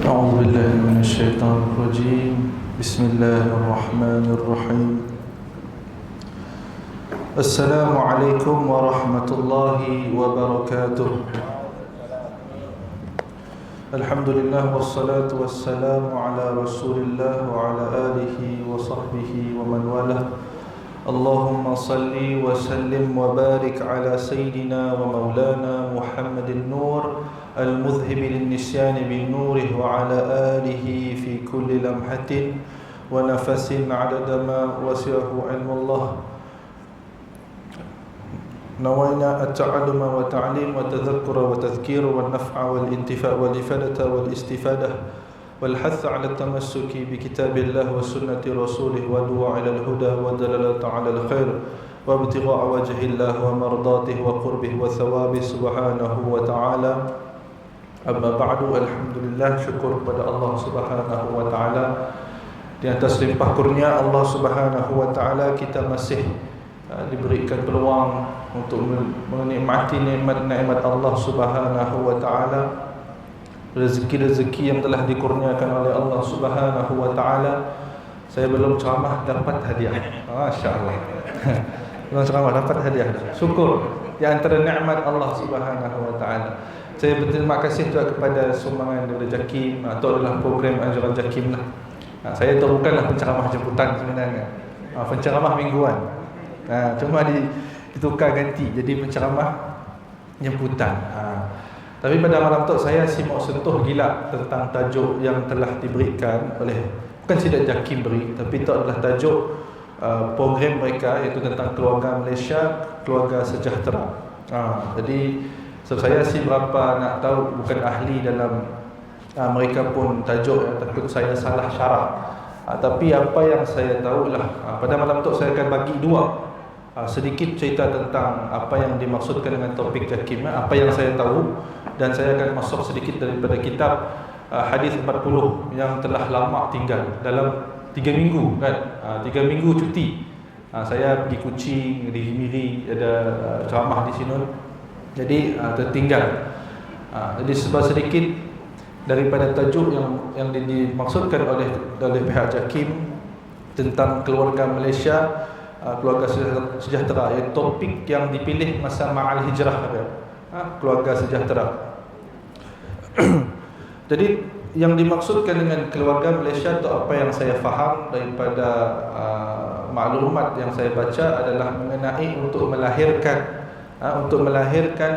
أعوذ بالله من الشيطان الرجيم. بسم الله الرحمن الرحيم. السلام عليكم ورحمة الله وبركاته. الحمد لله والصلاة والسلام على رسول الله وعلى آله وصحبه ومن والاه. اللهم صل وسلم وبارك على سيدنا ومولانا محمد النور المذهب للنسيان بالنوره وعلى آله في كل لمحة ونفس عدد ما وسعه علم الله. نوينا التعلم والتعليم والتذكر والتذكير والنفع والانتفاع والإفادة والاستفادة والحث على التمسك بكتاب الله وسنة رسوله والدعاء إلى الهدى والدلالة على الخير وابتغاء وجه الله ومرضاته وقربه وثوابه سبحانه وتعالى. Amma ba'du, alhamdulillah, syukur kepada Allah Subhanahu wa taala. Di atas limpah kurnia Allah Subhanahu wa taala, kita masih diberikan peluang untuk menikmati nikmat-nikmat Allah Subhanahu wa taala. Rezeki-rezeki yang telah dikurniakan oleh Allah Subhanahu wa taala. Saya belum ceramah dapat hadiah. Masya-Allah. Belum ceramah dapat hadiah. Syukur di antara nikmat Allah Subhanahu wa taala. Saya berterima kasih juga kepada sumbangan daripada JAKIM atau adalah program anjuran JAKIM lah. Saya tu bukanlah penceramah jemputan sebenarnya, penceramah mingguan. Cuma ditukar ganti jadi penceramah jemputan. Tapi pada malam tu saya simak sentuh gila tentang tajuk yang telah diberikan oleh, bukan tidak JAKIM beri, tapi itu adalah tajuk program mereka, iaitu tentang keluarga Malaysia, keluarga sejahtera. Jadi saya sih berapa nak tahu, bukan ahli dalam mereka pun tajuk, takut saya salah syarah. Tapi apa yang saya tahulah, pada malam tu saya akan bagi dua sedikit cerita tentang apa yang dimaksudkan dengan topik JAKIM, apa yang saya tahu, dan saya akan masuk sedikit daripada kitab hadis 40 yang telah lama tinggal dalam 3 minggu kan. 3 minggu cuti. Saya pergi Kuching, di Miri ada ceramah di sini. Jadi tertinggal. Jadi sebab sedikit daripada tajuk yang dimaksudkan oleh pihak JAKIM tentang keluarga Malaysia, keluarga sejahtera, iaitu topik yang dipilih masa Ma'al Hijrah, keluarga sejahtera. Jadi yang dimaksudkan dengan keluarga Malaysia itu, apa yang saya faham daripada maklumat yang saya baca, adalah mengenai untuk melahirkan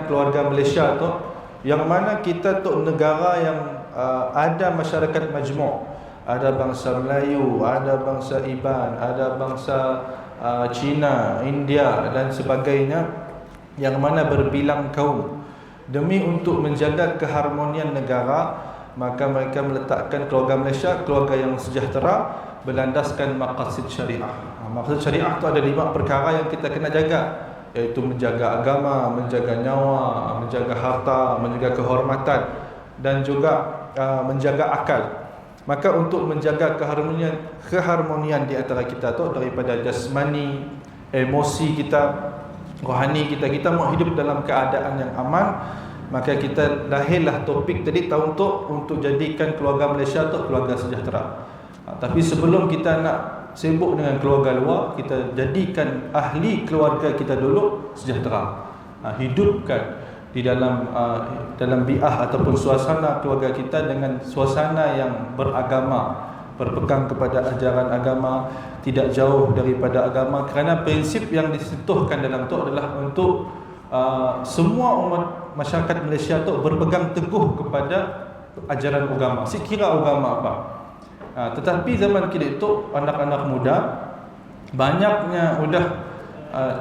keluarga Malaysia tu, yang mana kita tu negara yang ada masyarakat majmuk, ada bangsa Melayu, ada bangsa Iban, ada bangsa Cina, India dan sebagainya, yang mana berbilang kaum. Demi untuk menjaga keharmonian negara, maka mereka meletakkan keluarga Malaysia, keluarga yang sejahtera, berlandaskan maqasid syariah. Maqasid syariah tu ada 5 perkara yang kita kena jaga, iaitu menjaga agama, menjaga nyawa, menjaga harta, menjaga kehormatan, dan juga menjaga akal. Maka untuk menjaga keharmonian di antara kita tu, daripada jasmani, emosi kita, rohani kita, kita mau hidup dalam keadaan yang aman, maka kita lahirlah topik tadi tahun tu untuk jadikan keluarga Malaysia tu keluarga sejahtera. Tapi sebelum kita nak sibuk dengan keluarga luar, kita jadikan ahli keluarga kita dulu sejahtera. Hidupkan di dalam bi'ah ataupun suasana keluarga kita dengan suasana yang beragama, berpegang kepada ajaran agama, tidak jauh daripada agama, kerana prinsip yang disentuhkan dalam tu adalah untuk semua umat masyarakat Malaysia tu berpegang teguh kepada ajaran agama, sekira agama apa. Tetapi zaman kini itu anak-anak muda banyaknya sudah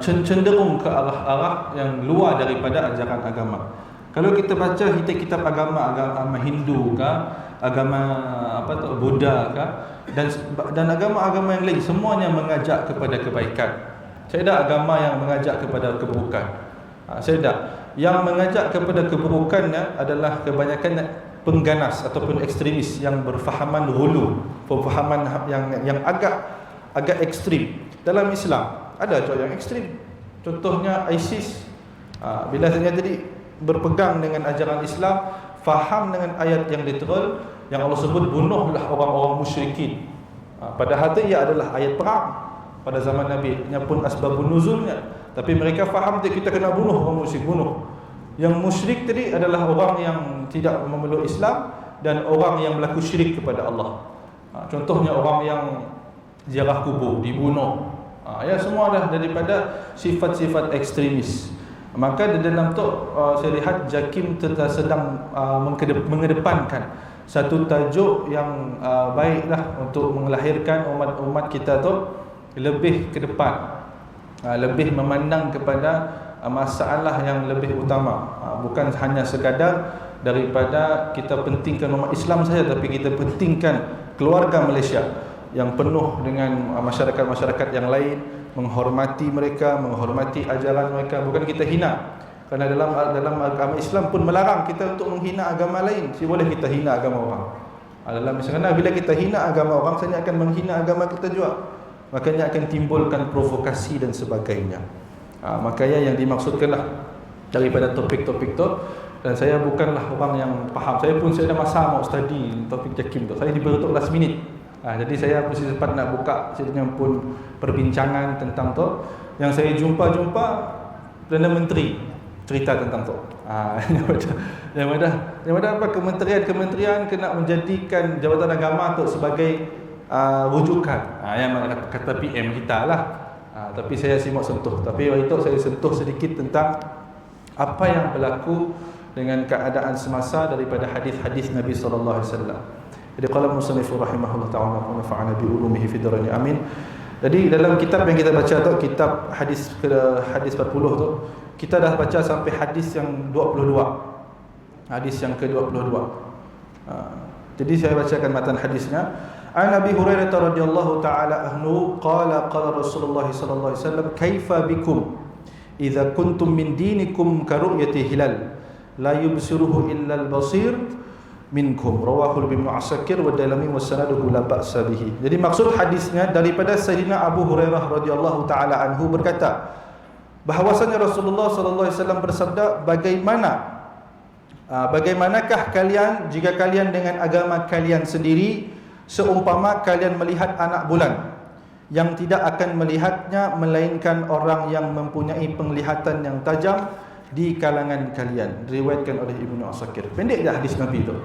cenderung ke arah-arah yang luar daripada ajaran agama. Kalau kita baca kitab agama Hindu ke, agama Buddha ke, dan agama-agama yang lain, semuanya mengajak kepada kebaikan. Saya ada agama yang mengajak kepada keburukan. Saya ada yang mengajak kepada keburukannya adalah kebanyakan pengganas ataupun ekstremis yang berfahaman hulu, pemahaman yang agak ekstrim. Dalam Islam ada juga yang ekstrim. Contohnya ISIS. Bila saya tadi berpegang dengan ajaran Islam, faham dengan ayat yang literal, yang Allah sebut bunuhlah orang-orang musyrikin. Padahal itu ia adalah ayat perang pada zaman Nabi, nya pun asbabun nuzulnya. Tapi mereka faham dia kita kena bunuh orang musyrik, bunuh. Yang musyrik tadi adalah orang yang tidak memeluk Islam dan orang yang berlaku syirik kepada Allah. Contohnya orang yang ziarah kubur, dibunuh. Ya, semua dah daripada sifat-sifat ekstremis. Maka di dalam tu saya lihat JAKIM sedang mengedepankan satu tajuk yang baiklah untuk melahirkan umat-umat kita tu lebih ke depan, lebih memandang kepada masalah yang lebih utama, bukan hanya sekadar daripada kita pentingkan umat Islam saja, tapi kita pentingkan keluarga Malaysia yang penuh dengan masyarakat-masyarakat yang lain, menghormati mereka, menghormati ajaran mereka, bukan kita hina. Kerana dalam agama Islam pun melarang kita untuk menghina agama lain. Si boleh kita hina agama orang. Dalam misalnya bila kita hina agama orang, sebenarnya akan menghina agama kita juga. Makanya akan timbulkan provokasi dan sebagainya. Makanya yang dimaksudkanlah daripada topik-topik tu. Dan saya bukanlah orang yang faham. Saya dah masa mau study topik JAKIM tu. Saya diberitahu last minute. Jadi saya mesti sempat nak buka dengan pun perbincangan tentang tu. Yang saya jumpa Perdana Menteri cerita tentang tu. Yang mana apa kementerian kena menjadikan Jabatan Agama tu sebagai rujukan. Yang mana kata PM kita lah. Tapi saya simak sentuh. Tapi waktu itu saya sentuh sedikit tentang apa yang berlaku dengan keadaan semasa daripada hadis-hadis Nabi sallallahu alaihi wasallam. Jadi qala musannif rahimahullah ta'ala wa nafa'ana bi ulumihi fid dharain amin. Jadi dalam kitab yang kita baca tu, kitab hadis 40 tu, kita dah baca sampai hadis yang 22. Hadis yang ke-22. Jadi saya bacakan matan hadisnya. An Abi Hurairah radhiyallahu ta'ala anhu qala Rasulullah sallallahu alaihi wasallam kaifa bikum idza kuntum min dinikum ka ru'yati hilal la yubsiruhu illa al-basir minkum, rawahu Ibnu Asakir wa Dalami wa sanaduhu la ba'sa bihi. Jadi maksud hadisnya daripada Sayyidina Abu Hurairah radhiyallahu taala anhu berkata bahwasanya Rasulullah sallallahu alaihi wasallam bersabda, bagaimanakah kalian jika kalian dengan agama kalian sendiri seumpama kalian melihat anak bulan yang tidak akan melihatnya melainkan orang yang mempunyai penglihatan yang tajam di kalangan kalian. Diriwayatkan oleh Ibnu Asakir. Pendek je hadis Nabi itu.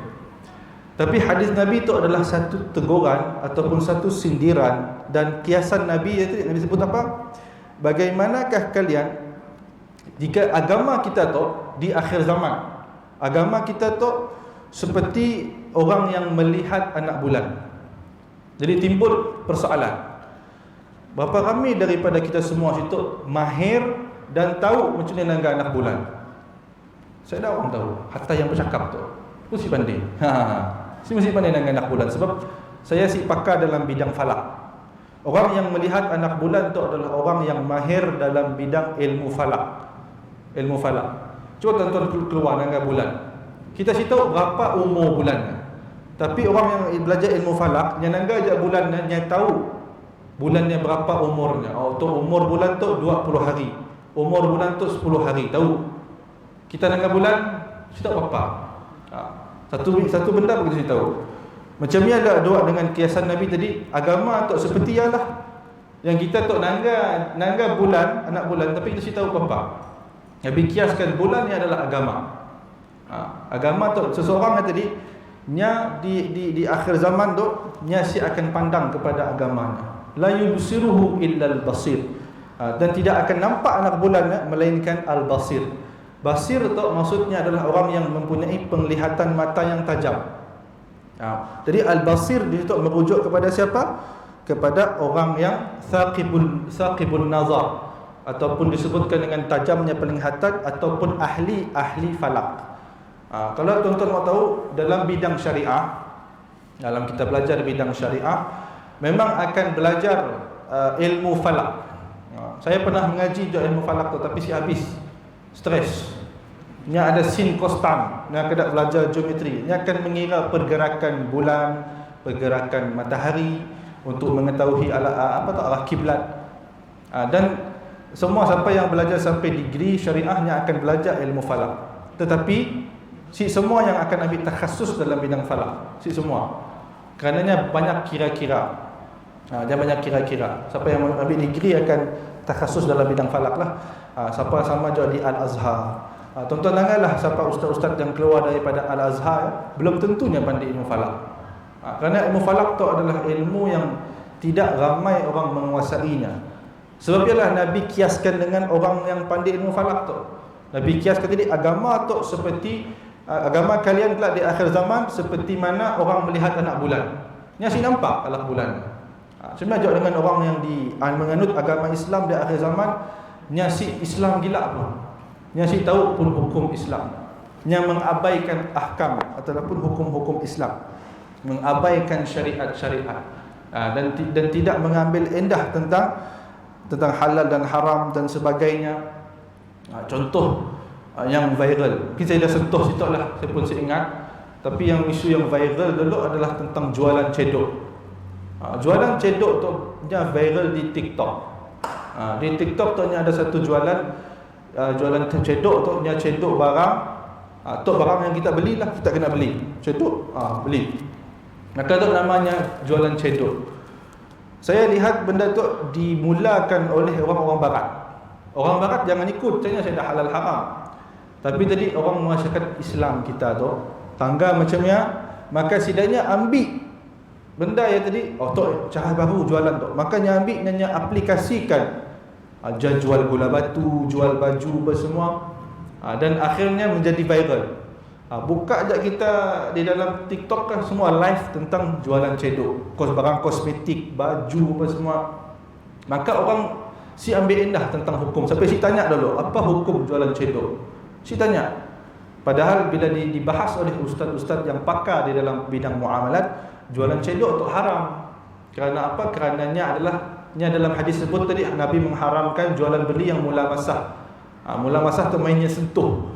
Tapi hadis Nabi itu adalah satu teguran ataupun satu sindiran dan kiasan Nabi. Nabi sebut apa? Bagaimanakah kalian jika agama kita tu di akhir zaman, agama kita tu seperti orang yang melihat anak bulan. Jadi timbul persoalan, berapa ramai daripada kita semua situ mahir dan tahu macam mana nangga anak bulan? Saya dah orang tahu, hatta yang bercakap tu mesti pandai. Mesti pandai nangga anak bulan. Sebab saya si pakar dalam bidang falak. Orang yang melihat anak bulan tu adalah orang yang mahir dalam bidang ilmu falak. Ilmu falak. Cuba tuan-tuan keluar nangga bulan. Kita si tahu berapa umur bulannya. Tapi orang yang belajar ilmu falak, yang nangga je bulannya, yang tahu bulannya berapa umurnya. Tu umur bulan tu 20 hari. Umur bulan tu 10 hari, tahu. Kita nangga bulan, kita tahu apa. Satu benda pun kita tahu. Macam ni ada doa dengan kiasan Nabi tadi, agama tu seperti ialah yang kita tu nangga bulan, anak bulan, tapi kita tahu apa. Nabi kiaskan bulan ni adalah agama. Agama tu seseorang tadi nya di akhir zaman tu nya si akan pandang kepada agamanya. La yubsiruhu illa al-basir. Dan tidak akan nampak anak bulan melainkan al-basir. Basir tu maksudnya adalah orang yang mempunyai penglihatan mata yang tajam. Jadi al-basir di situ merujuk kepada siapa? Kepada orang yang saqibun nazar, ataupun disebutkan dengan tajamnya penglihatan, ataupun ahli falak. Kalau tuan-tuan mau tahu dalam bidang syariah, dalam kita belajar bidang syariah, memang akan belajar ilmu falak. Saya pernah mengaji ilmu falak tu, tapi si habis stres. Nya ada sin konstan, nya kena belajar geometri, nya akan mengira pergerakan bulan, pergerakan matahari untuk mengetahui arah kiblat. Dan semua sampai yang belajar sampai degree syariahnya akan belajar ilmu falak. Tetapi Si semua yang akan ambil takhasus dalam bidang falak, si semua. Kerananya banyak kira-kira. Dia banyak kira-kira. Siapa yang ambil degree akan takhasus dalam bidang falak lah. Siapa sama juga di Al-Azhar. Tuan-tuan janganlah siapa ustaz-ustaz yang keluar daripada Al-Azhar belum tentunya pandai ilmu falak. Kerana ilmu falak itu adalah ilmu yang tidak ramai orang menguasainya. Sebab ialah Nabi kiaskan dengan orang yang pandai ilmu falak tu. Nabi kiaskan tadi agama tu seperti agama kalian kelak di akhir zaman seperti mana orang melihat anak bulan. Nyasi nampak anak bulan. Sebenarnya dengan orang yang menganut agama Islam di akhir zaman, nyasi Islam gila pun. Nyasi tahu pun hukum Islam. Yang mengabaikan ahkam ataupun hukum-hukum Islam. Mengabaikan syariat-syariat. Dan tidak mengambil endah tentang halal dan haram dan sebagainya. Contoh yang viral, mungkin saya dah sentuh situ lah, saya pun ingat. Tapi yang isu yang viral dulu adalah tentang jualan cedok. Jualan cedok tu dia viral di TikTok. Di TikTok tu ada satu jualan cedok tu, dia cedok barang. Tu barang yang kita belilah, kita kena beli. Cedok, beli. Maka tu namanya jualan cedok. Saya lihat benda tu dimulakan oleh orang-orang barat. Orang barat jangan ikut, saya dah halal haram. Tapi tadi orang masyarakat Islam kita tu tangga macamnya, maka sidanya ambil benda yang tadi, tu cara baru jualan tu. Makanya ambil nanya aplikasikan. Jual gula batu, jual baju apa semua. Dan akhirnya menjadi viral. Buka je kita di dalam TikTok kan semua live tentang jualan cedok, barang kosmetik, baju apa semua. Maka orang si ambil endah tentang hukum. Sampai si tanya dulu, apa hukum jualan cedok? Si tanya. Padahal bila dibahas oleh ustaz-ustaz yang pakar di dalam bidang muamalat, jualan cedok itu haram. Kerana apa? Kerananya adalah dalam hadis sebut tadi Nabi mengharamkan jualan beli yang mula masah. Mula masah tu mainnya sentuh.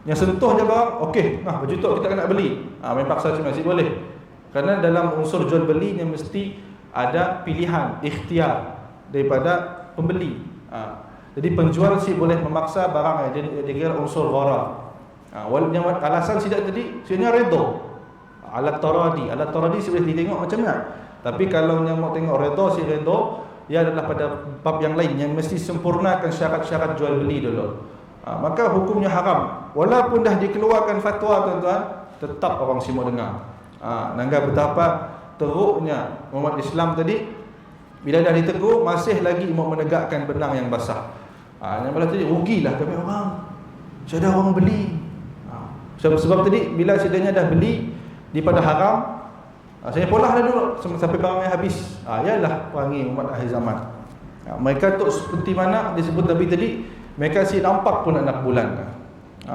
Yang sentuh je barang, okey, baju tu kita kena beli. Main paksa cuma masih boleh. Kerana dalam unsur jual beli yang mesti ada pilihan, ikhtiar daripada pembeli. Jadi penjual si boleh memaksa barang dia kira unsur gharar. Walaupun alasan sidak tadi sebenarnya redha. Alat taradi si boleh ditengok macam mana. Tapi kalau yang mau tengok redha, si redha ia adalah pada bab yang lain yang mesti sempurnakan syarat-syarat jual beli dulu. Maka hukumnya haram. Walaupun dah dikeluarkan fatwa tuan-tuan, tetap orang semua dengar. Nangga betapa teruknya umat Islam tadi, bila dah ditegur masih lagi mau menegakkan benang yang basah. Yang malah tadi rugilah kami orang. Saya dah orang beli. Sebab tadi bila sedanya dah beli daripada haram, saya polah dah dulu sampai barangnya habis. Yalah perangi umat akhir zaman. Mereka tu seperti mana disebut Nabi tadi, mereka si nampak pun anak bulan.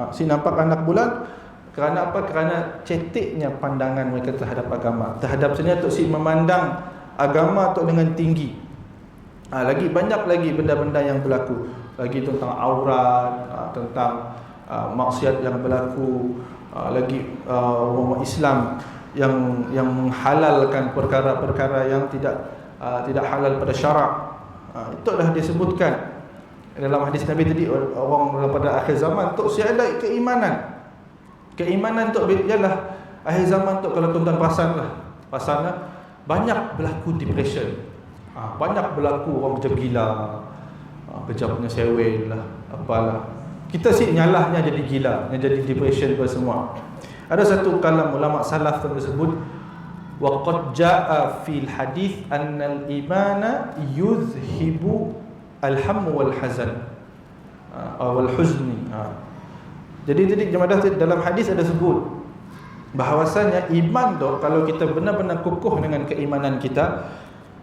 Si nampak anak bulan kerana apa? Kerana ceteknya pandangan mereka terhadap agama. Terhadap sebenarnya tu si memandang agama tu dengan tinggi. Lagi banyak lagi benda-benda yang berlaku. Lagi tentang aurat, tentang maksiat yang berlaku, lagi umat Islam yang menghalalkan perkara-perkara yang tidak halal pada syarak. Itu dah disebutkan dalam hadis Nabi tadi, orang pada akhir zaman tu ada keimanan. Keimanan tu ialah akhir zaman tu, kalau tuan-tuan perasanlah banyak berlaku depression. Banyak berlaku orang kejap gila, kejapnya sewel lah, apalah. Kita sih nyalahnya jadi gila, jadi depression apa semua. Ada satu kalam ulama salaf tersebut, wa qad jaa fil hadis annal imana yuzhibu alham wal hazan wal huzni. Jadi jemaah dalam hadis ada sebut bahawasanya iman tu, kalau kita benar-benar kukuh dengan keimanan kita,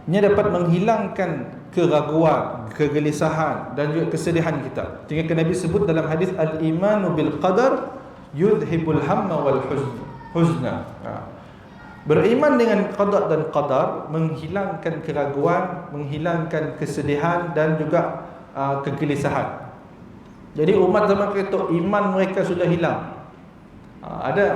ia dapat menghilangkan keraguan, kegelisahan dan juga kesedihan kita. Sehingga Nabi sebut dalam hadis, al-imanu bil qadar yudhibul hamma wal huzna. Beriman dengan qada dan qadar menghilangkan keraguan, menghilangkan kesedihan dan juga kegelisahan. Jadi umat zaman itu iman mereka sudah hilang.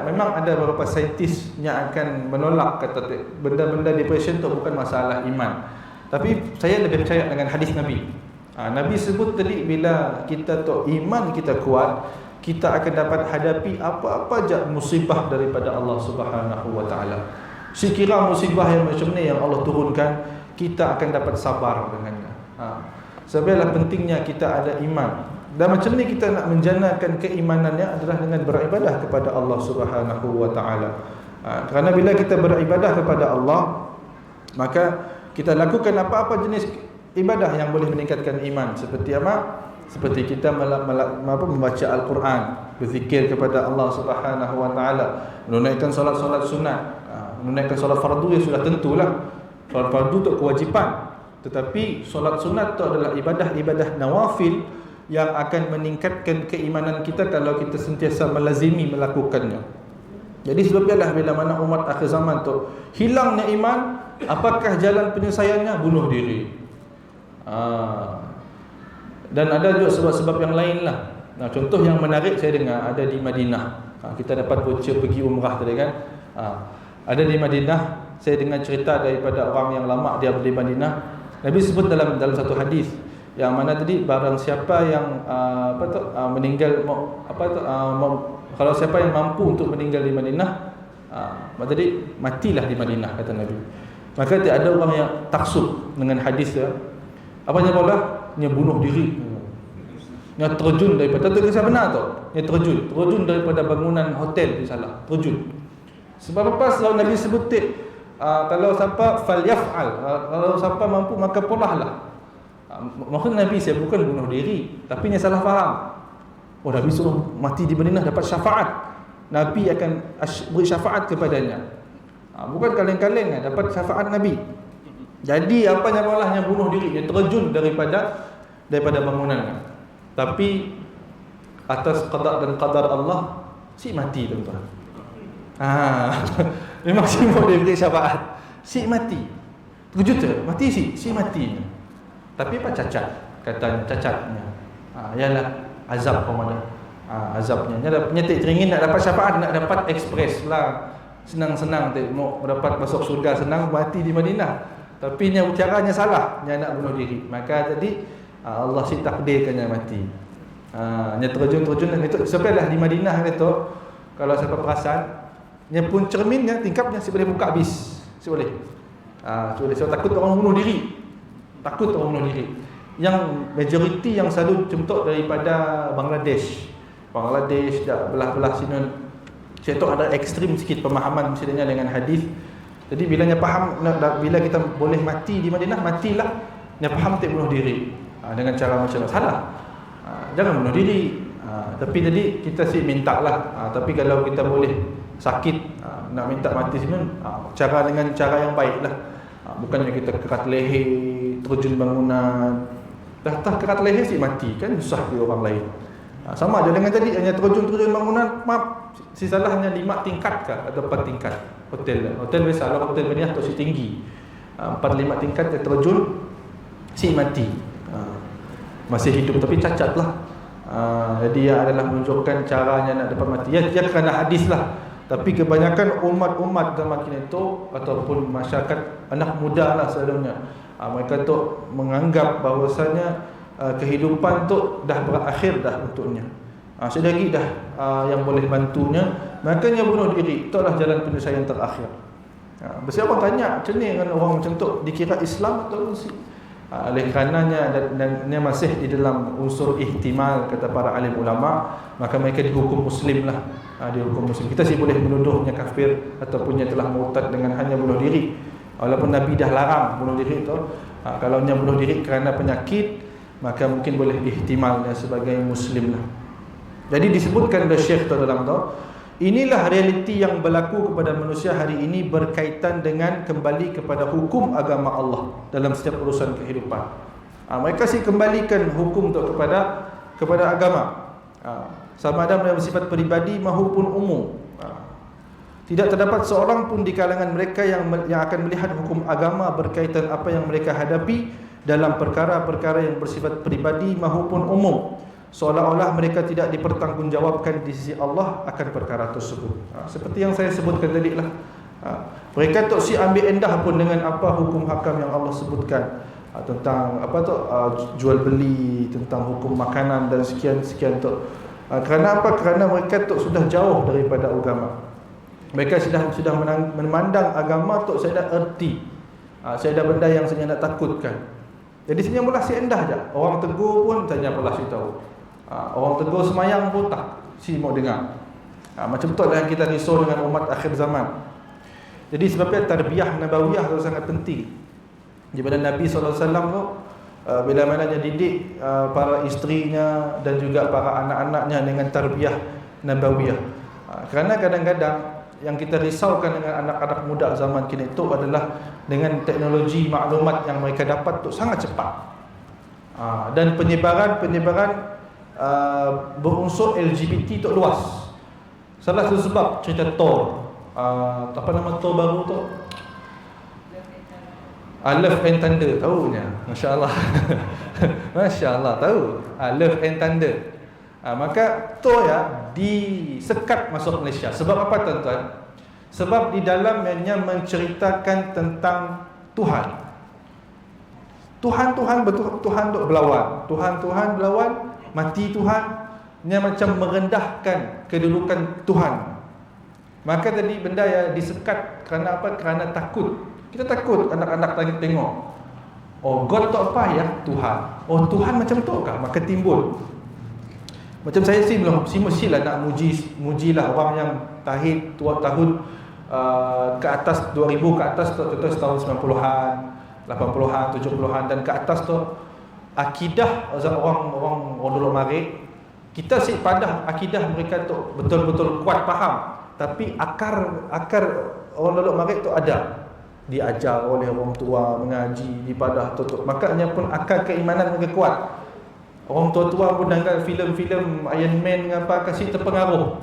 Memang ada beberapa saintis yang akan menolak, kata benda-benda depression itu bukan masalah iman. Tapi saya lebih percaya dengan hadis Nabi. Nabi sebut tadi, bila kita tu iman kita kuat, kita akan dapat hadapi apa-apa je musibah daripada Allah Subhanahu wa taala. Sekira musibah yang macam ni yang Allah turunkan, kita akan dapat sabar dengannya. Sebablah pentingnya kita ada iman. Dan macam ni kita nak menjanakan keimanannya adalah dengan beribadah kepada Allah Subhanahu wa taala. Kerana bila kita beribadah kepada Allah, maka kita lakukan apa-apa jenis ibadah yang boleh meningkatkan iman. Seperti apa? Seperti kita membaca Al-Quran, berzikir kepada Allah Subhanahu wa taala, menunaikan solat-solat sunat, menunaikan solat fardu yang sudah tentulah. Solat fardu itu kewajipan, tetapi solat sunat itu adalah ibadah-ibadah nawafil yang akan meningkatkan keimanan kita kalau kita sentiasa melazimi melakukannya. Jadi sebabnya bila mana umat akhir zaman tu hilangnya iman, apakah jalan penyelesaiannya? Bunuh diri. Dan ada juga sebab-sebab yang lain lah. Contoh yang menarik saya dengar ada di Madinah. Kita dapat voucher pergi umrah tadi kan. Ada di Madinah, saya dengar cerita daripada orang yang lama dia di Madinah. Nabi sebut dalam satu hadis yang mana tadi barang siapa yang meninggal kalau siapa yang mampu untuk meninggal di Madinah, tadi matilah di Madinah kata Nabi. Maka tidak ada orang yang taksub dengan hadis dia. Apa yang bolah? Nya bunuh diri. Nya terjun daripada kisah benar tu. Nya terjun daripada bangunan hotel misalnya, terjun. Sebab apa? Selalu Nabi sebut kalau siapa falyaf'al, kalau siapa mampu maka polahlah. Maksud Nabi saya bukan bunuh diri, tapi nya salah faham. Oh, Nabi suruh mati di Madinah dapat syafaat. Nabi akan beri syafaat kepadanya. Bukan kaleng-kaleng dapat syafaat Nabi. Jadi apa yang malahnya bunuh diri, dia terjun daripada bangunan. Tapi atas qada dan qadar Allah si mati tuan-tuan. Memang si mau dia beri syafaat. Si mati. Terkejut mati si mati. Tapi apa cacat? Katanya cacatnya. Yalah azab komanda. Azabnya. Nya tak teringin nak dapat syafaat, nak dapat ekspres lah. Senang-senang mau dapat masuk surga senang, mati di Madinah. Tapi nya caranya salah, nya nak bunuh diri. Maka tadi Allah si takdirkannya mati. Nya terjun dan itu sampailah di Madinah itu. Kalau siapa perasan, nya pun cerminnya tingkapnya si boleh buka habis. Si boleh. So takut orang bunuh diri. Takut orang bunuh diri. Yang majoriti yang selalu contoh daripada Bangladesh dah belah-belah sini. Saya tahu ada ekstrim sikit pemahaman misalnya dengan hadis. Jadi bilanya faham bila kita boleh mati di Madinah, matilah. Nya faham tak bunuh diri. Dengan cara macam salah. Jangan bunuh diri. Tapi tadi kita mintalah. Tapi kalau kita boleh sakit nak minta mati sini, cara dengan cara yang baiklah. Bukannya kita kerat leher, terjun bangunan. Dah kerat leher mati kan susah di orang lain. Sama aja dengan tadi hanya terjun bangunan, maaf, si salahnya 5 tingkat ke atau 4 tingkat. Hotel biasa lah, hotel Madinah tu si tinggi. 4-5 tingkat dia terjun, si mati. Masih hidup tapi cacat lah. Jadi ia adalah menunjukkan caranya nak dapat mati. Ya kerana hadis lah. Tapi kebanyakan umat-umat zaman kini itu ataupun masyarakat anak muda lah selalunya, mereka tu menganggap bahawasanya kehidupan tu dah berakhir dah untuknya. Sedagi dah yang boleh bantunya, makanya bunuh diri. Itulah jalan penyelesaian terakhir. Biasa orang tanya, macam ni dengan orang macam tu, dikira Islam atau Muslim? Oleh karenanya dan masih di dalam unsur ihtimal kata para alim ulama, maka mereka dihukum Muslim lah. Dihukum Muslim. Kita sih boleh menuduhnya kafir ataupun yang telah murtad dengan hanya bunuh diri. Walaupun Nabi dah larang bunuh diri tu. Kalau dia bunuh diri kerana penyakit, maka mungkin boleh ihtimalnya sebagai Muslim lah. Jadi disebutkan oleh Syekh dalam tu, inilah realiti yang berlaku kepada manusia hari ini berkaitan dengan kembali kepada hukum agama Allah dalam setiap urusan kehidupan. Mereka kembalikan hukum tu kepada agama. Sama ada bersifat peribadi maupun umum. Tidak terdapat seorang pun di kalangan mereka yang akan melihat hukum agama berkaitan apa yang mereka hadapi dalam perkara-perkara yang bersifat peribadi maupun umum, seolah-olah mereka tidak dipertanggungjawabkan di sisi Allah akan perkara tersebut. Seperti yang saya sebutkan tadi lah. Mereka tak ambil endah pun dengan apa hukum hakam yang Allah sebutkan tentang jual beli, tentang hukum makanan dan sekian tu. Kerana apa? Kerana mereka tu sudah jauh daripada agama. Mereka sudah memandang agama tu saya dah erti. Saya dah benda yang saya nak takutkan. Jadi sebenarnya mula si endah je. Orang tegur pun tanya apalah si tahu. Orang tegur semayang pun tak si mau dengar. Macam tu lah yang kita risau dengan umat akhir zaman. Jadi sebabnya tarbiyah nabawiyah tu sangat penting. Di mana Nabi SAW tu bila mana dia didik para isterinya dan juga para anak-anaknya dengan tarbiyah nabawiyah. Kerana kadang-kadang yang kita risaukan dengan anak-anak muda zaman kini itu adalah dengan teknologi maklumat yang mereka dapat tu sangat cepat. Dan penyebaran berunsur LGBT tu luas. Salah satu sebab cerita Thor, apa nama Thor baru tu? Love and Thunder, tahunya. Masya-Allah. Masya-Allah, tahu. Love and Thunder. Maka Thor disekat masuk Malaysia. Sebab apa tuan-tuan? Sebab di dalamnya menceritakan tentang Tuhan. Tuhan betul, Tuhan duk berlawan. Tuhan berlawan, mati Tuhan. Dia macam merendahkan kedudukan Tuhan. Maka tadi benda disekat kerana apa? Kerana takut. Kita takut anak-anak tengok. Oh, God tu apa ya? Tuhan. Oh, Tuhan macam tu kah? Maka timbul. Macam saya mestilah nak mujilah orang yang tahun ke atas 2000 ke atas tu, tahun 90-an, 80-an, 70-an dan ke atas tu akidah orang dulu mari. Kita padah akidah mereka tu betul-betul kuat faham, tapi akar orang dulu mari tu ada. Diajar oleh orang tua, mengaji, dipadah tu. Makanya pun akar keimanan mereka kuat. Orang tua-tua pun dengar filem-filem Iron Man apa kasih terpengaruh.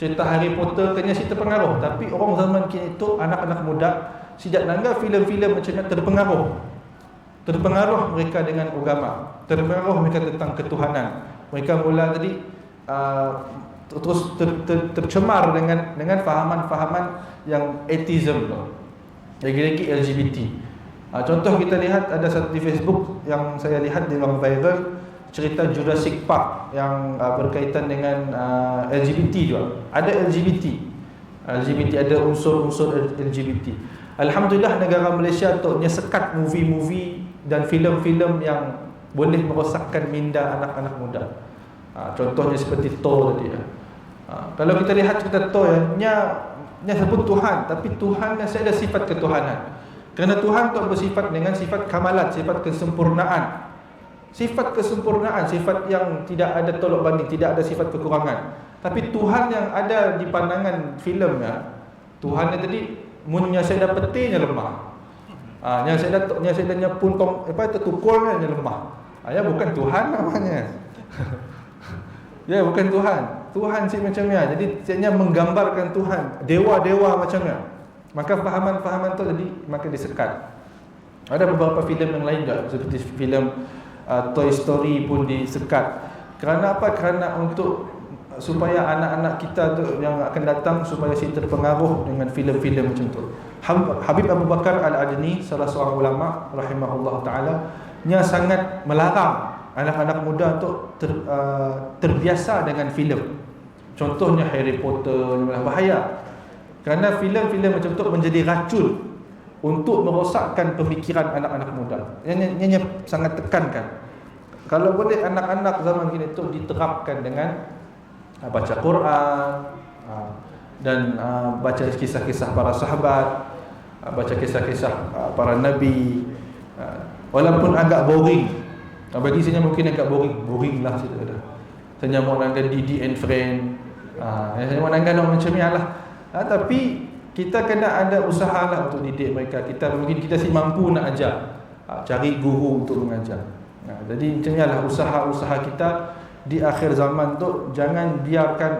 Cerita Harry Potter kena si terpengaruh. Tapi orang zaman kini tu anak-anak muda sejak dengar filem-filem macam ni terpengaruh mereka dengan agama. Terpengaruh mereka tentang ketuhanan. Mereka mula tadi terus tercemar dengan fahaman-fahaman yang atheism tu. Lagi-lagi LGBT. Contoh kita lihat ada satu di Facebook yang saya lihat di orang viral, cerita Jurassic Park yang berkaitan dengan LGBT juga. Ada LGBT, ada unsur-unsur LGBT. Alhamdulillah negara Malaysia tu sekat movie-movie dan filem-filem yang boleh merosakkan minda anak-anak muda. Contohnya seperti Thor tadi. Kalau kita lihat cerita Thor nya sebut Tuhan, tapi Tuhan saya ada sifat ketuhanan. Kerana Tuhan tu bersifat dengan sifat kamalat, sifat kesempurnaan. Sifat kesempurnaan, sifat yang tidak ada tolak banding, tidak ada sifat kekurangan. Tapi Tuhan yang ada di pandangan filmnya, Tuhan yang tadi munnya saya dah petinya lemah. Yang saya dah nyapun tukulnya lemah. Ya bukan Tuhan namanya. Ya bukan Tuhan. Tuhan sih macamnya. Jadi saya menggambarkan Tuhan, dewa-dewa macamnya. Maka fahaman-fahaman tu jadi maka disekat. Ada beberapa filem yang lain juga seperti filem Toy Story pun disekat. Kerana apa? Kerana untuk supaya anak-anak kita tu yang akan datang supaya si terpengaruh dengan filem-filem macam tu. Habib Abu Bakar Al-Adni, salah seorang ulama rahimahullah taala, nya sangat melarang anak-anak muda tu terbiasa dengan filem. Contohnya Harry Potter, bahaya. Kerana filem-filem macam tu menjadi racun untuk merosakkan pemikiran anak-anak muda. Yang sangat tekankan. Kalau boleh anak-anak zaman kini tu diterapkan dengan baca Quran dan baca kisah-kisah para sahabat, baca kisah-kisah para nabi. Walaupun agak boring. Bagi saya mungkin agak boring lah cerita dah. Saya mau nangkan Didi and Friend. Saya mau nangkan macam ni lah. Tapi kita kena ada usaha lah untuk didik mereka. Mungkin kita sih mampu nak ajar, cari guru untuk mengajar. Jadi macam ni lah usaha-usaha kita di akhir zaman tu. Jangan biarkan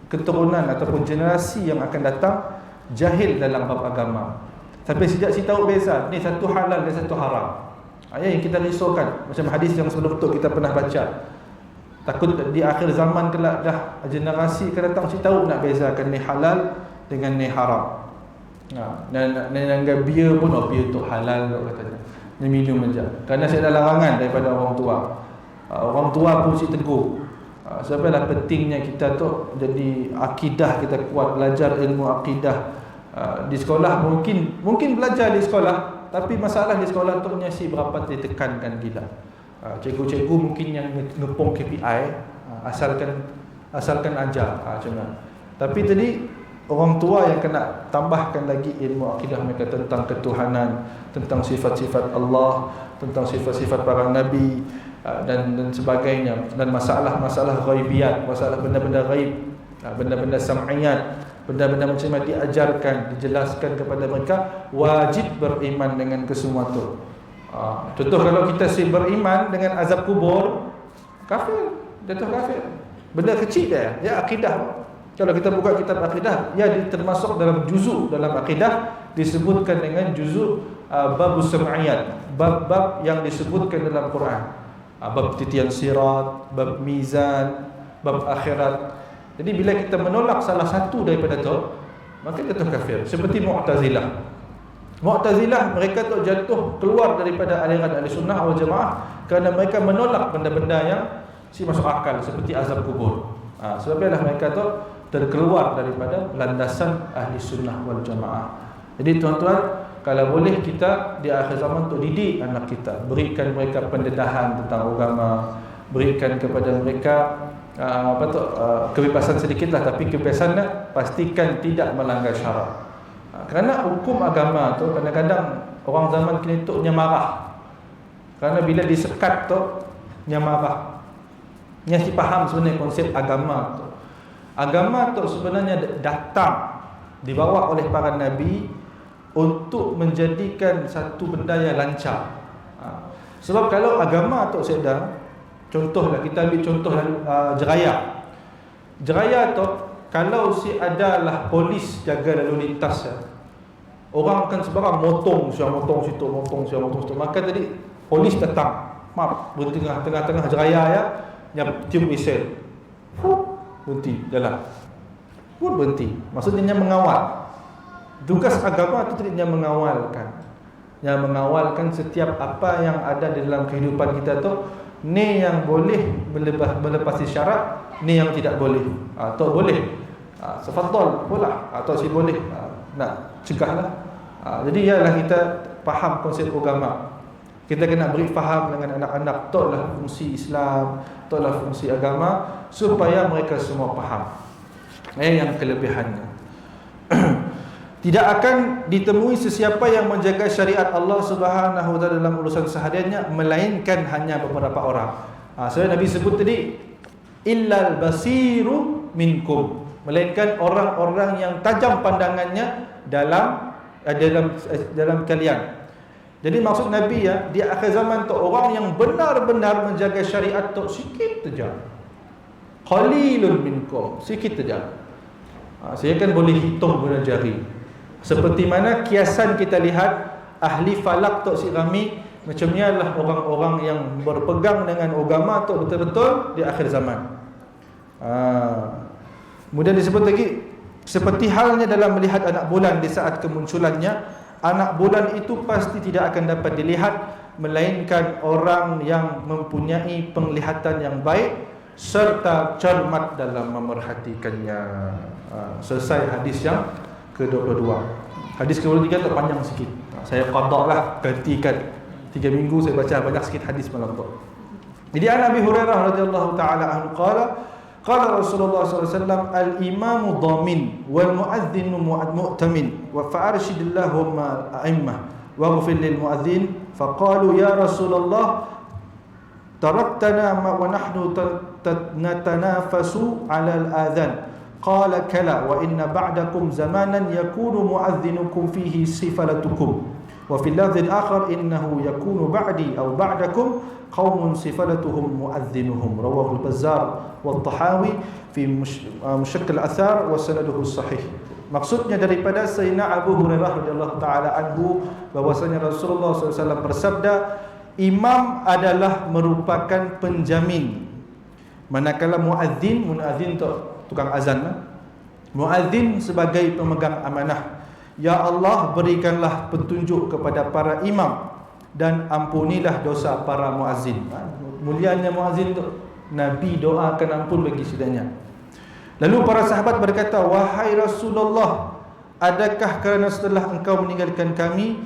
keturunan ataupun generasi yang akan datang jahil dalam bab agama. Sampai sejak si tahu beza ni satu halal dan satu haram. Yang kita risaukan macam hadis yang sebelum tu kita pernah baca. Takut di akhir zaman kelak dah generasi akan datang si tahu nak bezakan ni halal dengan ni haram. Dan bir pun bir tu halal katanya. Ni minum aja. Kerana saya ada larangan daripada orang tua. Orang tua pun si tegur. Sebablah pentingnya kita tu jadi akidah kita kuat, belajar ilmu akidah. Di sekolah mungkin belajar di sekolah, tapi masalah di sekolah tu si berapa ditekankan gila. Cikgu-cikgu mungkin yang ngepong KPI, asalkan ajar macam mana. Tapi tadi orang tua yang kena tambahkan lagi ilmu akidah mereka tentang ketuhanan, tentang sifat-sifat Allah, tentang sifat-sifat para nabi dan sebagainya, dan masalah-masalah ghaibiyat, masalah benda-benda ghaib, benda-benda sam'iyat, benda-benda macam mana diajarkan, dijelaskan kepada mereka. Wajib beriman dengan kesemua tu. Contoh kalau kita beriman dengan azab kubur, kafir, jatuh kafir. Benda kecil ya akidah. Kalau kita buka kitab akidah, ya termasuk dalam juzuk dalam akidah disebutkan dengan juzuk babus sam'iyat, bab-bab yang disebutkan dalam Quran. Bab titian sirat, bab mizan, bab akhirat. Jadi bila kita menolak salah satu daripada itu, maka jatuh kafir. Seperti Mu'tazilah. Mu'tazilah mereka tu jatuh keluar daripada aliran Ahlussunnah wal Jamaah kerana mereka menolak benda-benda yang masuk akal seperti azab kubur. Sebablah mereka tu terkeluar daripada landasan Ahlussunnah wal Jamaah. Jadi tuan-tuan, kalau boleh kita di akhir zaman untuk didik anak kita, berikan mereka pendedahan tentang agama, berikan kepada mereka kebebasan sedikitlah, tapi kebebasannya pastikan tidak melanggar syarak. Kerana hukum agama tu kadang-kadang orang zaman kini tu marah. Kerana bila disekat tu marah. Si faham sebenarnya konsep agama tu. Agama tu sebenarnya datang dibawa oleh para nabi untuk menjadikan satu benda yang lancar. Sebab kalau agama tu sedang, contohlah kita ambil contoh Jeraya. Jeraya tu kalau adalah polis jaga lalu lintas, orang akan sebarang motong situ, maka tadi polis datang, berhenti tengah-tengah Jeraya yang tiup whistle, berhenti jalan, pun berhenti. Maksudnya mengawal. Tugas agama itu tidak mengawalkan setiap apa yang ada di dalam kehidupan kita tu. Ni yang boleh melepasi syarat, ni yang tidak boleh. Atau boleh sefadol pula, atau si boleh nak cegahlah. Jadi ialah kita faham konsep agama. Kita kena beri faham dengan anak-anak, itulah fungsi Islam, itulah fungsi agama, supaya mereka semua faham yang kelebihannya. Tidak akan ditemui sesiapa yang menjaga syariat Allah Subhanahu wa taala dalam urusan sehariannya melainkan hanya beberapa orang. Sebab Nabi sebut tadi illal basiru minkum, melainkan orang-orang yang tajam pandangannya dalam kalian. Jadi maksud Nabi di akhir zaman tu orang yang benar-benar menjaga syariat tu sikit saja. Qalilun minkum, sikit saja. Saya kan boleh hitung guna jari. Seperti mana kiasan kita lihat ahli falak Tok Sik Rami, macam ni adalah orang-orang yang berpegang dengan agama tu betul-betul di akhir zaman. Kemudian disebut lagi, seperti halnya dalam melihat anak bulan di saat kemunculannya, anak bulan itu pasti tidak akan dapat dilihat melainkan orang yang mempunyai penglihatan yang baik serta cermat dalam memerhatikannya. Selesai hadis yang ke-22. Hadis ke-23 tu panjang sikit. Saya qadaklah gantikan 3 minggu saya baca banyak sikit hadis malam tu. Jadi Nabi Hurairah radhiyallahu taala anhu qala Rasulullah sallallahu alaihi wasallam al-imamu dhamin wal muadzinu mu'tamin wa fa'arshidillahumma a'immah waghfir lil muadzin faqalu ya Rasulullah taraktana wa nahnu natanafasu 'ala al-adhan qala kala wa inna ba'dakum zamanan yakunu mu'adhdhinukum fihi sifalatukum wa fil lafdhin akhar innahu yakunu ba'di aw ba'dakum qaumun sifalatuhum mu'adhdhinuhum rawahu al-Bazzar wa al-Tahawi fi mushakkal athar wa sanaduhu sahih. Maksudnya daripada Sayyidina Abu Hurairah radhiyallahu taala anhu bahwasanya Rasulullah SAW bersabda, imam adalah merupakan penjamin, manakala muadzin tukang azan, muadzin sebagai pemegang amanah. Ya Allah, berikanlah petunjuk kepada para imam dan ampunilah dosa para muazzin. Mulianya muazzin tu Nabi doakan ampun bagi saudaranya. Lalu para sahabat berkata, wahai Rasulullah, adakah kerana setelah engkau meninggalkan kami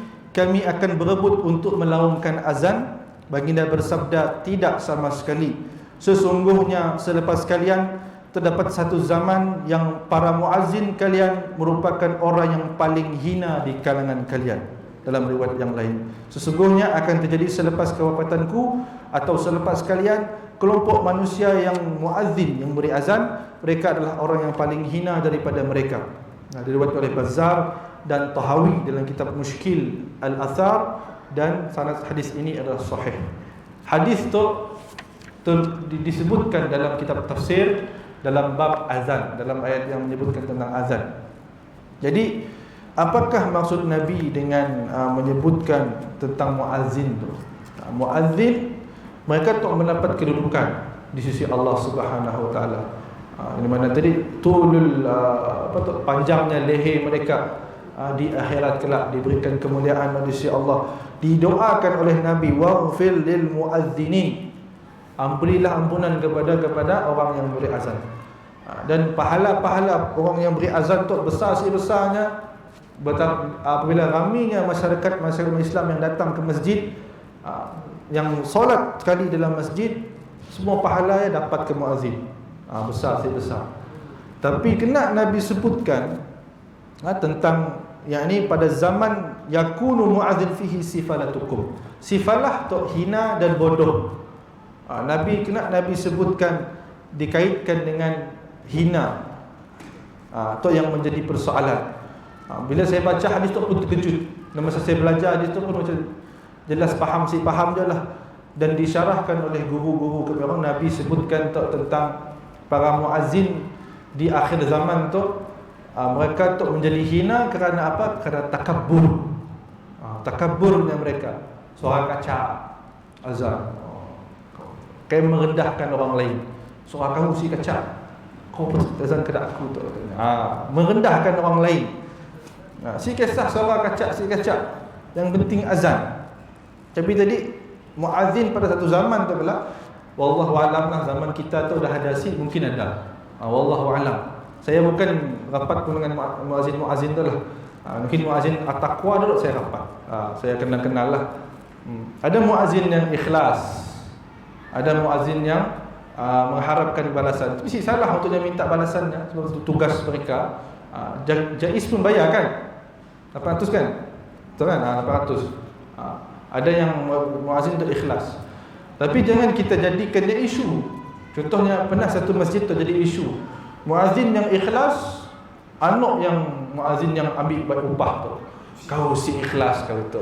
akan berebut untuk melaungkan azan? Baginda bersabda, tidak sama sekali. Sesungguhnya selepas kalian terdapat satu zaman yang para muazzin kalian merupakan orang yang paling hina di kalangan kalian. Dalam riwayat yang lain, sesungguhnya akan terjadi selepas kewafatanku atau selepas kalian kelompok manusia yang muazzin, yang beri azan, mereka adalah orang yang paling hina daripada mereka. Diriwayatkan oleh Bazzar dan Tahawi dalam kitab Mushkil Al-Athar, dan sanad hadis ini adalah sahih. Hadis itu disebutkan dalam kitab tafsir dalam bab azan, dalam ayat yang menyebutkan tentang azan. Jadi apakah maksud Nabi dengan menyebutkan tentang muazzin tu? Muazzin, mereka tak mendapat kedudukan di sisi Allah Subhanahu Wa Taala. Di mana tadi tulul panjangnya leher mereka di akhirat kelak diberikan kemuliaan di sisi Allah. Didoakan oleh Nabi, waghfir lil muazzinin, berilah ampunan kepada orang yang beri azan. Dan pahala-pahala orang yang beri azan tu besar sebesarnya. Apabila ramainya masyarakat Islam yang datang ke masjid, yang solat sekali dalam masjid, semua pahalanya dapat ke muazzin. Besar sebesar. Tapi kena Nabi sebutkan tentang yang ini pada zaman yakunu muazzin fihi sifalatukum. Sifalah tu hina dan bodoh. Nabi sebutkan dikaitkan dengan hina. Tu yang menjadi persoalan. Bila saya baca hadis tu pun terkejut. Dan masa saya belajar hadis tu pun macam jelas faham je lah. Dan disyarahkan oleh guru-guru kami orang, Nabi sebutkan tentang para muazzin di akhir zaman tu, mereka tu menjadi hina kerana apa? Kerana takabbur. Takabburnya mereka, suara kaca azan, kayak merendahkan orang lain. Suara kamu si kaca, kau azan kedak aku tu, merendahkan orang lain. Si kisah suara kaca, yang penting azan. Tapi tadi muazzin pada satu zaman tu pula, wallahu a'lam lah, zaman kita tu dah ada mungkin ada. Wallahu a'lam. Saya bukan rapat pun dengan muazzin tu lah. Mungkin muazzin at-taqwa dulu saya rapat. Saya kenal lah. Ada muazzin yang ikhlas, ada muazzin yang mengharapkan balasan. Mesti salah untuk dia minta balasannya, sebab itu tugas mereka. Jaiz pun bayar kan, 800 kan? Betul kan? 800. Ada yang muazzin itu ikhlas. Tapi jangan kita jadikan dia isu. Contohnya pernah satu masjid tu jadi isu, muazzin yang ikhlas, anak yang muazzin yang ambil upah tu, kau si ikhlas kau tu,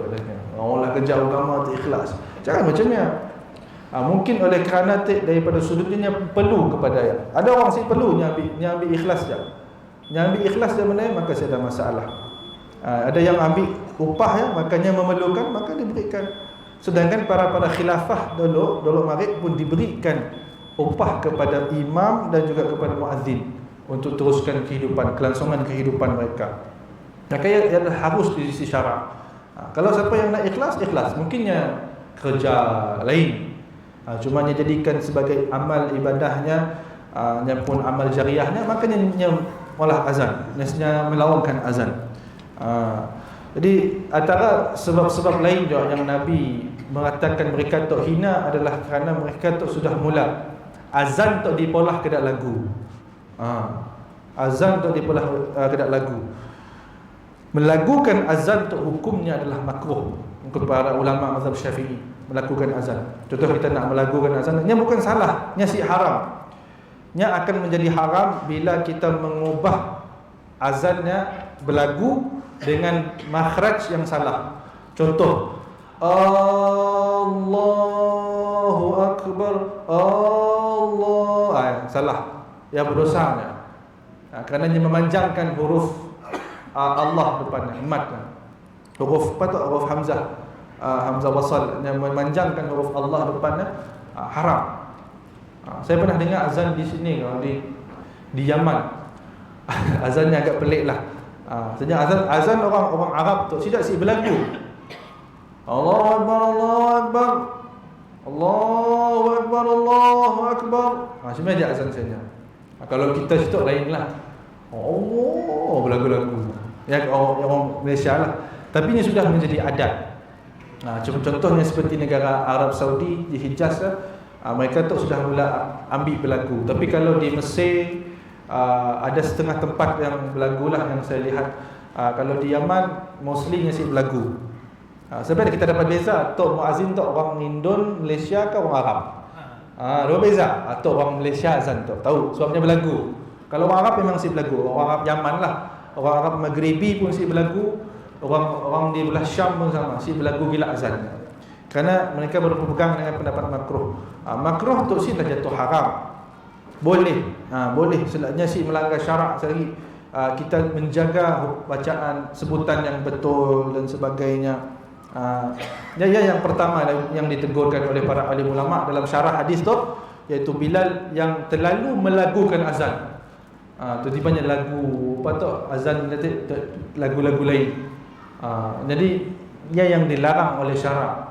Allah kerja agama tu ikhlas. Jangan macamnya. Mungkin oleh kerana daripada sudutnya perlu kepada dia. Ada orang si perlu yang ambil ikhlas je. Yang ambil ikhlas dia mana, maka saya ada masalah. Ada yang ambil upah ya, makanya memerlukan, maka diberikan. Sedangkan para khilafah dulu maghrib pun diberikan upah kepada imam dan juga kepada muazzin untuk teruskan kelangsungan kehidupan mereka. Maka ia harus di sisi syarak. Kalau siapa yang nak ikhlas, mungkinnya kerja lain. Cuma dia jadikan sebagai amal ibadahnya, yang pun amal jariahnya, makanya olah azan, nya melaungkan azan. Jadi antara sebab-sebab lain juga yang Nabi mengatakan mereka tak hina adalah kerana mereka tak sudah mula azan tak dipolah kedak lagu. Azan tak dipolah kedak lagu. Melagukan azan tu hukumnya adalah makruh untuk para ulama mazhab Syafi'i, melakukan azan. Contoh kita nak melagukan azan, nya bukan salah, nya si haram. Nya akan menjadi haram bila kita mengubah azannya berlagu dengan makhraj yang salah. Contoh, Allahu Akbar, Allah, salah, ya berdosanya. Kerana dia memanjangkan huruf Allah depannya, mat. Huruf apa tu? Huruf Hamzah, Hamzah wasal, yang memanjangkan huruf Allah depannya, haram. Saya pernah dengar azan di sini, di Yaman. Azannya agak pelik lah. Sebenarnya azan orang Arab tu tidak si berlagu. Allahu Akbar, Allahu Akbar. Allahu Akbar, Allahu Akbar. Sebenarnya azan saja. Kalau kita situ lainlah. Allah berlagu-lagu. Ya orang Malaysia lah. Tapi ini sudah menjadi adat. Contohnya seperti negara Arab Saudi di Hijaz, mereka tu sudah mula ambil berlagu. Tapi kalau di Mesir ada setengah tempat yang berlagu lah yang saya lihat. Kalau di Yaman mostly masih berlagu. Sebab kita dapat beza, tok muazzin tok orang Indon, Malaysia ke orang Arab. Dua beza. Tok orang Malaysia azan tok tahu sebabnya berlagu. Kalau orang Arab memang si berlagu. Orang Arab Yaman lah. Orang Arab Maghribi pun si berlagu. Orang di belah Syam pun sama, si berlagu bila azan. Kerana mereka berpegang dengan pendapat makruh. Makruh tu si dah jatuh haram. Boleh. Boleh selagnya si melanggar syarak sekali. Kita menjaga bacaan sebutan yang betul dan sebagainya. Yang pertama yang ditegurkan oleh para alim ulama dalam syarah hadis tu, iaitu Bilal yang terlalu melagukan azan. Tiba-tiba lagu apa tu, azan lagu-lagu lain. Jadi yang dilarang oleh syarak.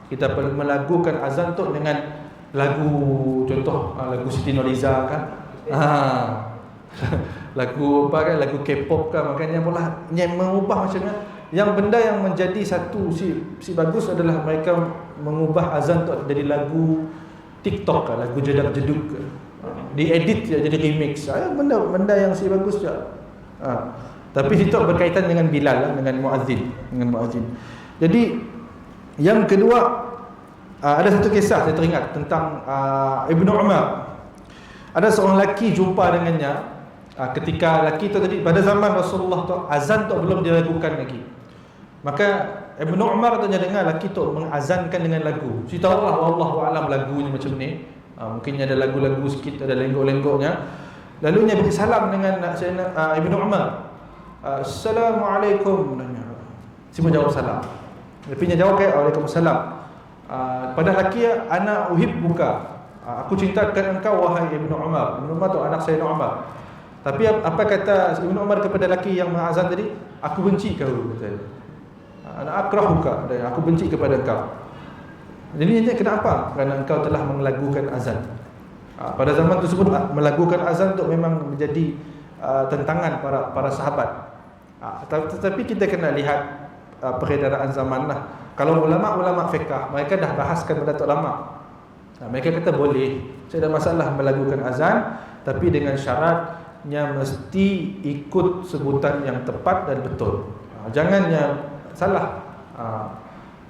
Kita melagukan azan tu dengan lagu, contoh lagu Siti Nurhaliza kan. Lagu apa kan, lagu K-pop kan. Makanya pula yang mengubah macam mana. Yang benda yang menjadi satu si bagus adalah mereka mengubah azan tu dari lagu TikTok kan, lagu jedak-jeduk, diedit jadi remix. Benda yang si bagus je. Tapi itu berkaitan dengan Bilal lah, dengan muazzin. Jadi yang kedua, ada satu kisah saya teringat tentang Ibnu Umar. Ada seorang lelaki jumpa dengannya ketika lelaki itu tadi pada zaman Rasulullah tu azan tu belum dilakukan lagi. Maka Ibnu Umar tu dengar lelaki tu mengazankan dengan lagu. Saya tahu lah wallahu alam lagunya macam ni. Mungkin ada lagu-lagu sikit, ada lenggok-lenggoknya. Lalu dia beri salam dengan Ibnu Umar. Assalamualaikum. Semua jawab salam. Tapi dia jawab kayak Waalaikumsalam. Pada lelaki, ana uhibbuka. Aku cintakan engkau wahai Ibnu Umar. Ibnu Umar tu anak Sayyidina Umar. Tapi apa kata Ibnu Umar kepada lelaki yang mengazan tadi? Aku benci kau, kata. Ana akrahuka, aku benci kepada engkau. Jadi kenapa? Kerana engkau telah melagukan azan. Pada zaman tersebut melagukan azan tu memang menjadi tentangan para sahabat. Tetapi kita kena lihat peredaran zaman lah. Kalau ulama-ulama fiqh, mereka dah bahaskan pada tok lama. Mereka kata boleh, tidak ada masalah melagukan azan, tapi dengan syaratnya mesti ikut sebutan yang tepat dan betul. Jangannya salah.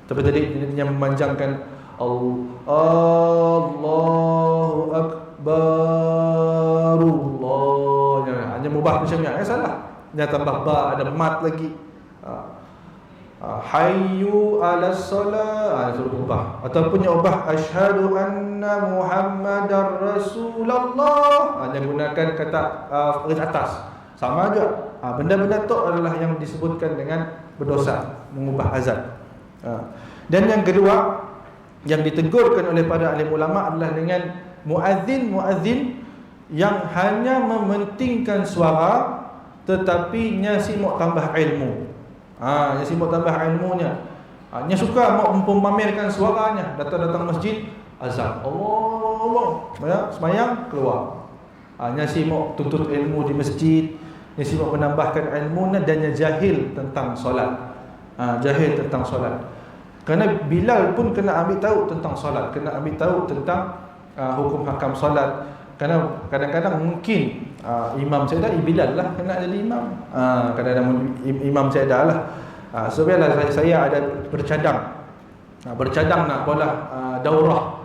Tapi tadi yang memanjangkan Allahu Akbar, hanya mubah macam ni, salah. Dia tambah ba, ada mat lagi. Hayyu ala salat, suruh ubah. Ataupun yang ubah asyhadu anna Muhammadar Rasulullah, dia gunakan kata garis atas. Sama aja. Benda-benda tu adalah yang disebutkan dengan berdosa, mengubah azan. Dan yang kedua yang ditegurkan oleh para alim ulama adalah dengan muazzin yang hanya mementingkan suara tetapi nya sibuk tambah ilmu. Nya sibuk tambah ilmunya. Nya suka mau memamerkan suaranya, datang masjid azan. Allah, semayang keluar. Nya sibuk tuntut ilmu di masjid, nya sibuk menambahkan ilmu dan nya jahil tentang solat. Jahil tentang solat. Kerana Bilal pun kena ambil tahu tentang solat, kena ambil tahu tentang hukum hakam solat. Kerana kadang-kadang mungkin imam saya dah Bilal lah kena jadi imam. Kadang-kadang imam saya dah lah. Sebenarnya saya ada bercadang nak bola daurah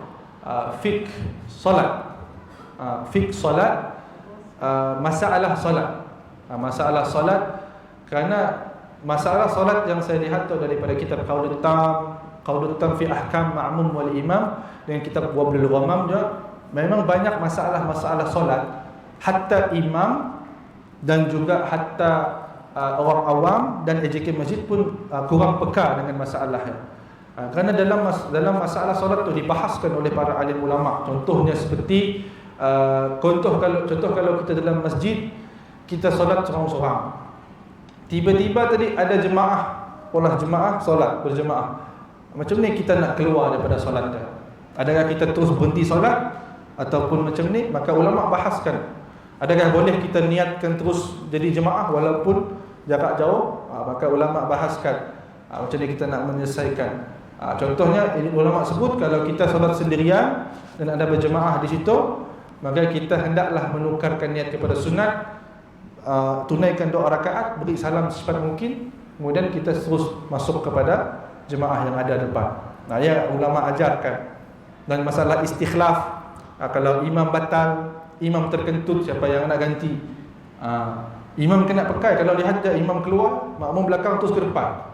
fiqh solat. Fiqh solat, masalah solat. Masalah solat, kerana masalah solat yang saya lihat tu daripada kitab Qaulul Tam fi Ahkam Ma'mum wal Imam dengan kitab Wablul Ghamam juga, memang banyak masalah-masalah solat. Hatta imam dan juga hatta orang awam dan AJK masjid pun kurang peka dengan masalahnya. Kerana dalam masalah solat tu dibahaskan oleh para alim ulama. Contohnya seperti contoh kalau kita dalam masjid, kita solat seorang-seorang. Tiba-tiba tadi ada jemaah, pola jemaah solat berjemaah. Macam ni kita nak keluar daripada solat dia. Adakah kita terus berhenti solat ataupun macam ni? Maka ulama bahaskan, adakah boleh kita niatkan terus jadi jemaah walaupun jarak jauh? Maka ulama bahaskan macam ni kita nak menyelesaikan. Contohnya ulama sebut kalau kita solat sendirian dan ada berjemaah di situ, maka kita hendaklah menukarkan niat kepada sunat, tunaikan 2 rakaat, beri salam secepat mungkin, kemudian kita terus masuk kepada jemaah yang ada depan. Ya ulama ajarkan. Dan masalah istikhlaf, kalau imam batal, imam terkentut, siapa yang nak ganti? Imam kena pakai, kalau lihat imam keluar, makmum belakang terus ke depan.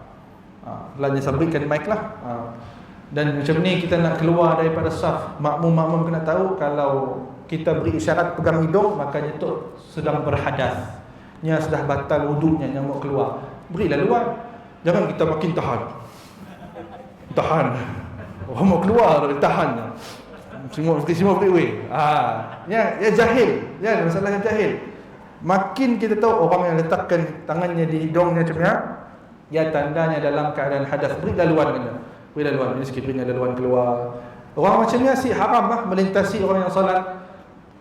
Belanja sabrikan mic lah. Dan macam ni kita nak keluar daripada saf, makmum kena tahu kalau kita beri isyarat pegang hidung, makanya tu sedang berhadas, nya sudah batal wudunya, yang mau keluar, berilah luar. Jangan kita makin tahan. Orang mau keluar, tahan. Semua beri. Ya jahil. Ya, masalahnya jahil. Makin kita tahu orang yang letakkan tangannya di hidungnya macam ni, ya tandanya dalam keadaan hadas, berilah luar kena. Berilah luar, ini sikit berilah luar keluar. Orang macam ni si haram lah melintasi orang yang solat.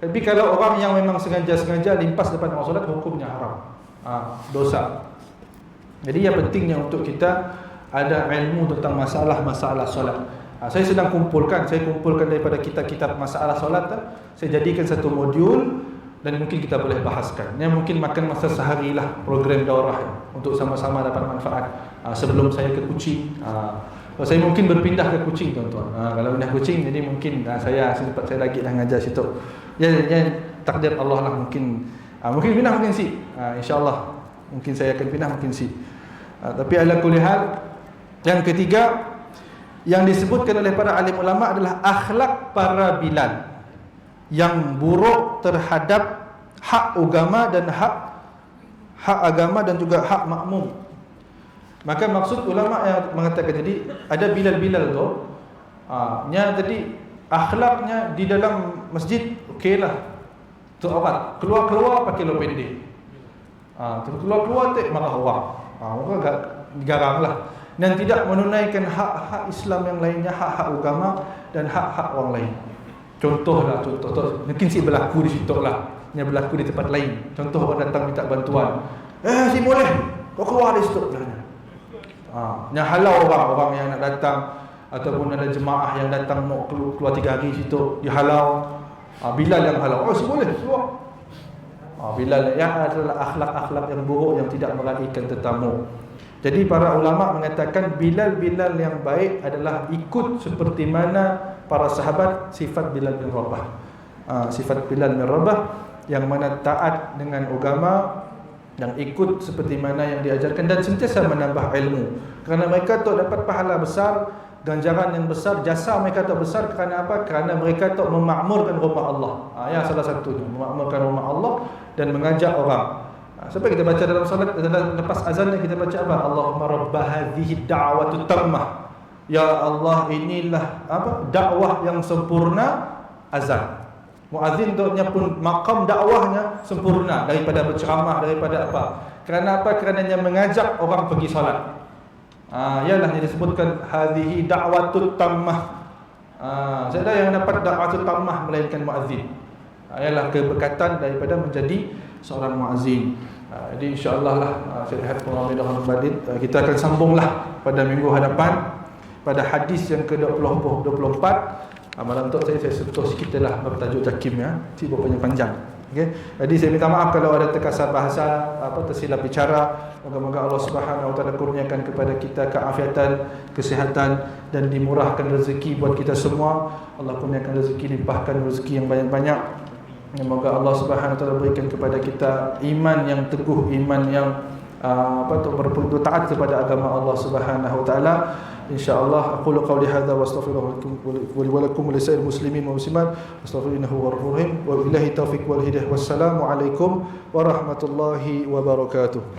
Tapi kalau orang yang memang sengaja limpas depan orang solat, hukumnya haram. Dosa. Jadi yang pentingnya untuk kita ada ilmu tentang masalah-masalah solat. Saya sedang kumpulkan daripada kitab-kitab masalah solat. Saya jadikan satu modul dan mungkin kita boleh bahaskan. Yang mungkin makan masa sehari lah program daurah untuk sama-sama dapat manfaat. Sebelum saya ke Kuching, saya mungkin berpindah ke Kuching, tuan-tuan. Kalau pindah Kuching, jadi mungkin saya lagi dah ngajar situ. Ya, takdir Allah lah, mungkin pindah mungkin si. InsyaAllah mungkin saya akan pindah mungkin si. Tapi ala kulli hal, yang ketiga yang disebutkan oleh para alim ulama adalah akhlak para Bilal yang buruk terhadap hak agama dan hak agama dan juga hak makmum. Maka maksud ulama yang mengatakan, jadi ada Bilal tu, jadi akhlaknya di dalam masjid okeylah, tu awat keluar pakai lo pendek, keluar tak marah orang, orang garang lah, dan tidak menunaikan hak-hak Islam yang lainnya, hak-hak agama dan hak-hak orang lain. Contoh, mungkin si berlaku di situ lah, yang berlaku di tempat lain. Contoh orang datang minta bantuan, si boleh kau keluar di situ lah. Yang halau orang yang nak datang, ataupun ada jemaah yang datang mau keluar 3 hari situ dihalau. Bilal yang halau, si boleh keluar. Bilal yang adalah akhlak-akhlak yang buruk yang tidak meraihkan tetamu. Jadi para ulama mengatakan Bilal yang baik adalah ikut seperti mana para sahabat sifat Bilal bin Rabah. Sifat Bilal bin Rabah yang mana taat dengan agama, yang ikut seperti mana yang diajarkan dan sentiasa menambah ilmu. Kerana mereka tu dapat pahala besar, ganjaran yang besar, jasa mereka tu besar. Kerana apa? Kerana mereka tu memakmurkan rumah Allah. Ya, salah satunya memakmurkan rumah Allah dan mengajak orang. Sampai kita baca dalam salat, lepas azan kita baca apa? Allahumma rabb hadhihi da'watu tammah. Ya Allah, inilah dakwah yang sempurna azan. Muazzin tu pun maqam dakwahnya sempurna, daripada berceramah, daripada apa? Kerana apa? Kerana dia mengajak orang pergi solat. Ialah yang disebutkan hadhihi da'watu tammah. Saya ada yang dapat da'watu tammah melainkan muazzin. Ialah keberkatan daripada menjadi seorang muazzin. Jadi insya-Allah lah, saya lihat Muhammadah Badid, kita akan sambunglah pada minggu hadapan pada hadis yang ke-24. Malam tu saya sentuh sikit lah bertajuk Jakim ya, tiba panjang. Okey. Jadi saya minta maaf kalau ada terkasar bahasa, tersilap bicara. Moga-moga Allah Subhanahu Wa Taala kurniakan kepada kita keafiatan, kesihatan dan dimurahkan rezeki buat kita semua. Allah kurniakan rezeki, limpahkan rezeki yang banyak-banyak. Semoga Allah Subhanahu Wa Taala berikan kepada kita iman yang teguh, iman yang taat kepada agama Allah Subhanahu Wa Taala. Insyaallah aqulu qawli hadza wa astaghfirullaha wa lakum wa lisa'il muslimin wa muslimat astaghfiruhu innahu ghafurur rahim wa billahi taufiq wal hidayah. Wassalamu alaikum warahmatullahi wabarakatuh.